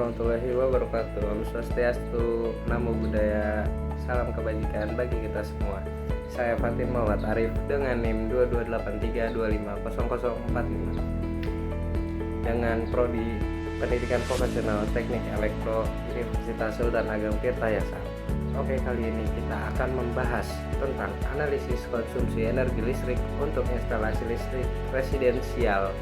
warahmatullahi wabarakatuh. Om Swastiastu, Namo Buddhaya, salam kebajikan bagi kita semua. Saya Fatin Muhammad Arif dengan NIM 2283250045 dengan Prodi Pendidikan Vokasional Teknik Elektro Universitas Sultan Ageng Tirtayasa. Oke, kali ini kita akan membahas tentang analisis konsumsi energi listrik untuk instalasi listrik residensial.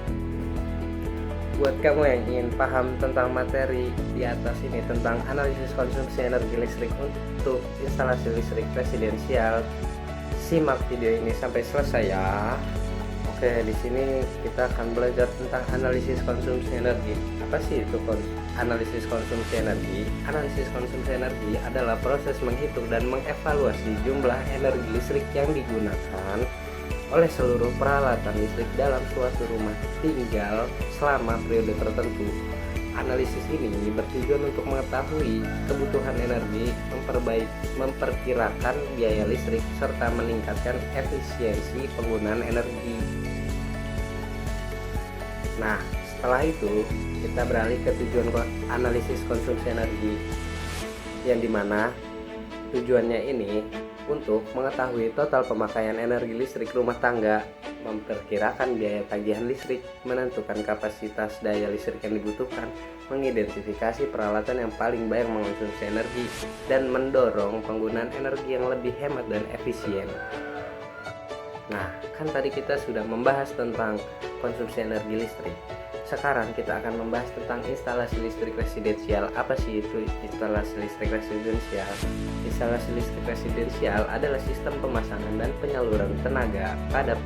Buat kamu yang ingin paham tentang materi di atas ini tentang analisis konsumsi energi listrik untuk instalasi listrik residensial, simak video ini sampai selesai ya. Oke, di sini kita akan belajar tentang analisis konsumsi energi. Apa sih itu analisis konsumsi energi? Analisis konsumsi energi adalah proses menghitung dan mengevaluasi jumlah energi listrik yang digunakan oleh seluruh peralatan listrik dalam suatu rumah tinggal selama periode tertentu. Analisis ini bertujuan untuk mengetahui kebutuhan energi, memperkirakan biaya listrik, serta meningkatkan efisiensi penggunaan energi. Nah, setelah itu kita beralih ke tujuan analisis konsumsi energi, yang dimana tujuannya ini untuk mengetahui total pemakaian energi listrik rumah tangga, memperkirakan biaya tagihan listrik, menentukan kapasitas daya listrik yang dibutuhkan, mengidentifikasi peralatan yang paling banyak mengonsumsi energi, dan mendorong penggunaan energi yang lebih hemat dan efisien. Nah, kan tadi kita sudah membahas tentang konsumsi energi listrik. Sekarang kita akan membahas tentang instalasi listrik residensial. Apa sih itu instalasi listrik residensial? Instalasi listrik residensial adalah sistem pemasangan dan penyaluran tenaga pada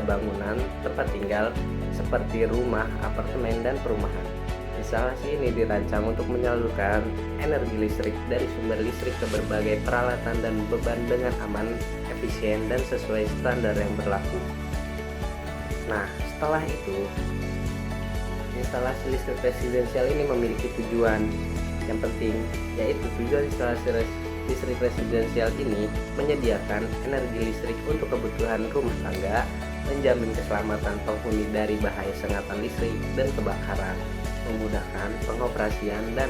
bangunan tempat tinggal seperti rumah, apartemen, dan perumahan. Instalasi ini dirancang untuk menyalurkan energi listrik dari sumber listrik ke berbagai peralatan dan beban dengan aman, efisien, dan sesuai standar yang berlaku. Nah, setelah itu instalasi listrik residensial ini memiliki tujuan yang penting, yaitu tujuan instalasi listrik residensial ini menyediakan energi listrik untuk kebutuhan rumah tangga, menjamin keselamatan penghuni dari bahaya sengatan listrik dan kebakaran, memudahkan pengoperasian dan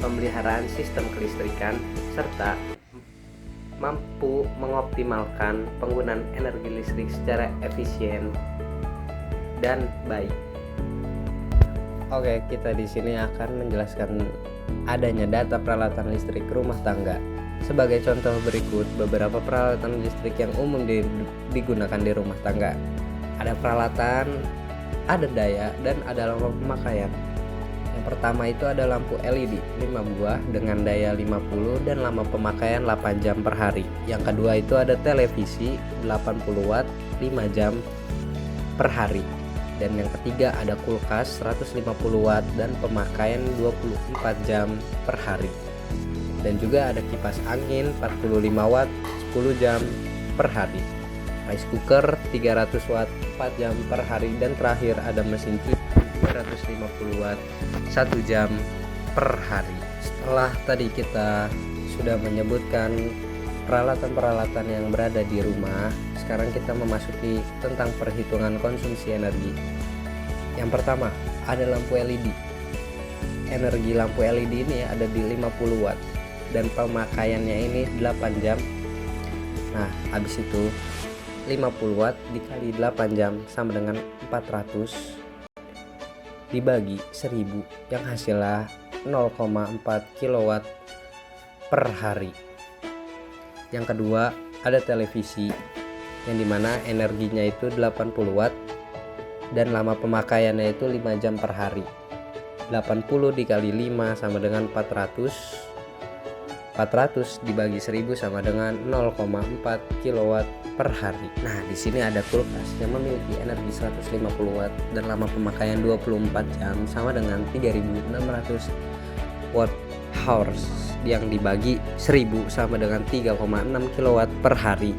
pemeliharaan sistem kelistrikan, serta mampu mengoptimalkan penggunaan energi listrik secara efisien dan baik. Oke, kita di sini akan menjelaskan adanya data peralatan listrik rumah tangga. Sebagai contoh berikut beberapa peralatan listrik yang umum digunakan di rumah tangga. Ada peralatan, ada daya, dan ada lampu pemakaian. Yang pertama itu ada lampu LED 5 buah dengan daya 50 dan lama pemakaian 8 jam per hari. Yang kedua itu ada televisi 80 watt 5 jam per hari. Dan yang ketiga ada kulkas 150 watt dan pemakaian 24 jam per hari. Dan juga ada kipas angin 45 watt 10 jam per hari. Rice cooker 300 watt 4 jam per hari. Dan terakhir ada mesin cuci 250 watt 1 jam per hari. Setelah tadi kita sudah menyebutkan peralatan-peralatan yang berada di rumah, sekarang kita memasuki tentang perhitungan konsumsi energi. Yang pertama ada lampu LED. Energi lampu LED ini ada di 50 watt dan pemakaiannya ini 8 jam. Nah, habis itu 50 watt dikali 8 jam sama dengan 400 dibagi 1000 yang hasilnya 0,4 kilowatt per hari. Yang kedua ada televisi yang dimana energinya itu 80 watt dan lama pemakaiannya itu 5 jam per hari. 80 dikali 5 sama dengan 400. 400 dibagi 1000 sama dengan 0,4 kilowatt per hari. Nah, di sini ada kulkas yang memiliki energi 150 watt dan lama pemakaian 24 jam sama dengan 3600 watt hours yang dibagi 1000 sama dengan 3,6 kilowatt per hari.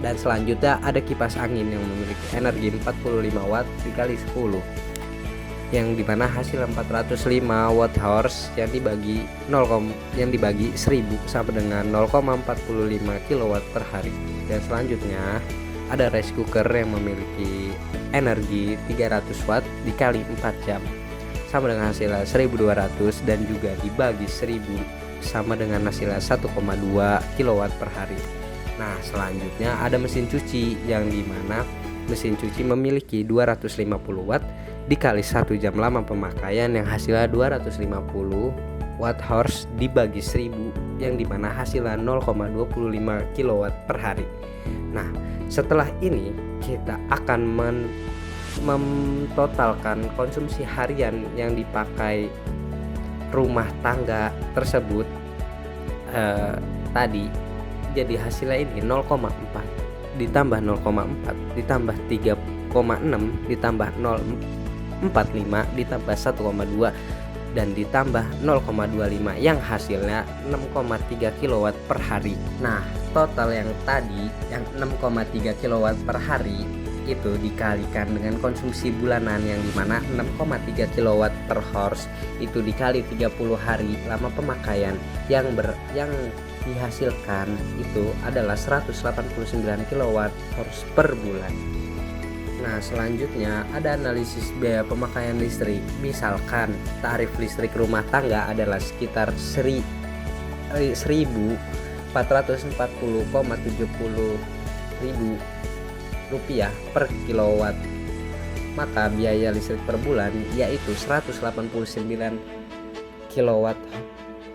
Dan selanjutnya ada kipas angin yang memiliki energi 45 watt dikali 10 yang dimana hasil 405 watt hours yang dibagi 1000 sama dengan 0,45 kilowatt per hari. Dan selanjutnya ada rice cooker yang memiliki energi 300 watt dikali 4 jam sama dengan hasilnya 1200 dan juga dibagi 1000 sama dengan hasilnya 1,2 kW per hari. Nah, selanjutnya ada mesin cuci yang dimana mesin cuci memiliki 250 watt dikali 1 jam lama pemakaian yang hasilnya 250 watt horse dibagi 1000 yang dimana hasilnya 0,25 kW per hari. Nah, setelah ini kita akan mentotalkan konsumsi harian yang dipakai rumah tangga tersebut tadi. Jadi hasilnya ini 0,4 ditambah 0,4 ditambah 3,6 ditambah 0,45 ditambah 1,2 dan ditambah 0,25 yang hasilnya 6,3 kW per hari. Nah, total yang tadi yang 6,3 kW per hari itu dikalikan dengan konsumsi bulanan yang dimana 6,3 kW per horse itu dikali 30 hari lama pemakaian yang dihasilkan itu adalah 189 kW horse per bulan. Nah, selanjutnya ada analisis biaya pemakaian listrik. Misalkan tarif listrik rumah tangga adalah sekitar 1.440,70 ribu rupiah per kilowatt, maka biaya listrik per bulan yaitu 189 kilowatt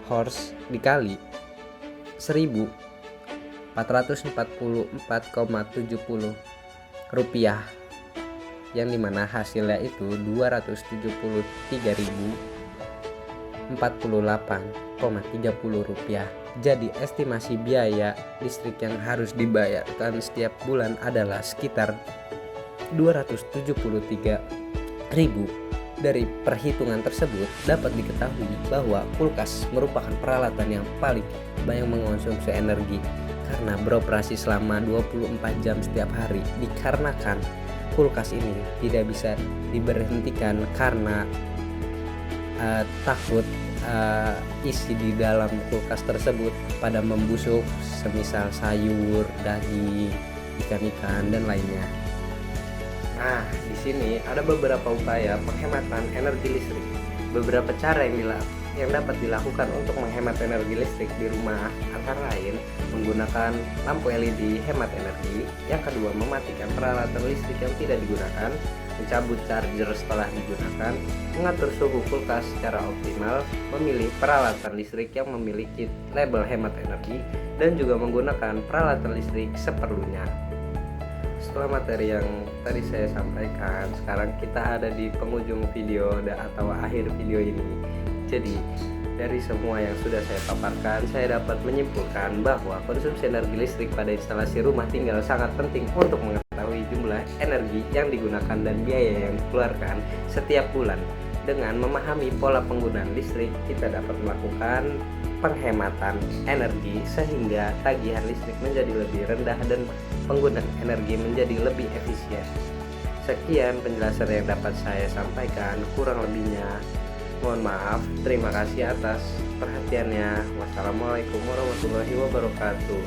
horse dikali 1.444,70 rupiah yang dimana hasilnya itu 273.048,30 rupiah. Jadi estimasi biaya listrik yang harus dibayarkan setiap bulan adalah sekitar 273.000. Dari perhitungan tersebut dapat diketahui bahwa kulkas merupakan peralatan yang paling banyak mengonsumsi energi karena beroperasi selama 24 jam setiap hari. Dikarenakan kulkas ini tidak bisa diberhentikan karena takut isi di dalam kulkas tersebut pada membusuk, semisal sayur, daging, ikan-ikan dan lainnya. Nah, di sini ada beberapa upaya penghematan energi listrik. Beberapa cara yang dapat dilakukan untuk menghemat energi listrik di rumah antara lain menggunakan lampu LED hemat energi. Yang kedua, mematikan peralatan listrik yang tidak digunakan, mencabut charger setelah digunakan, mengatur suhu kulkas secara optimal, memilih peralatan listrik yang memiliki label hemat energi, dan juga menggunakan peralatan listrik seperlunya. Setelah materi yang tadi saya sampaikan, sekarang kita ada di penghujung video atau akhir video ini. Jadi dari semua yang sudah saya paparkan, saya dapat menyimpulkan bahwa konsumsi energi listrik pada instalasi rumah tinggal sangat penting untuk mengetahui jumlah energi yang digunakan dan biaya yang dikeluarkan setiap bulan. Dengan memahami pola penggunaan listrik, kita dapat melakukan penghematan energi sehingga tagihan listrik menjadi lebih rendah dan penggunaan energi menjadi lebih efisien. Sekian penjelasan yang dapat saya sampaikan, kurang lebihnya mohon maaf. Terima kasih atas perhatiannya. Wassalamualaikum warahmatullahi wabarakatuh.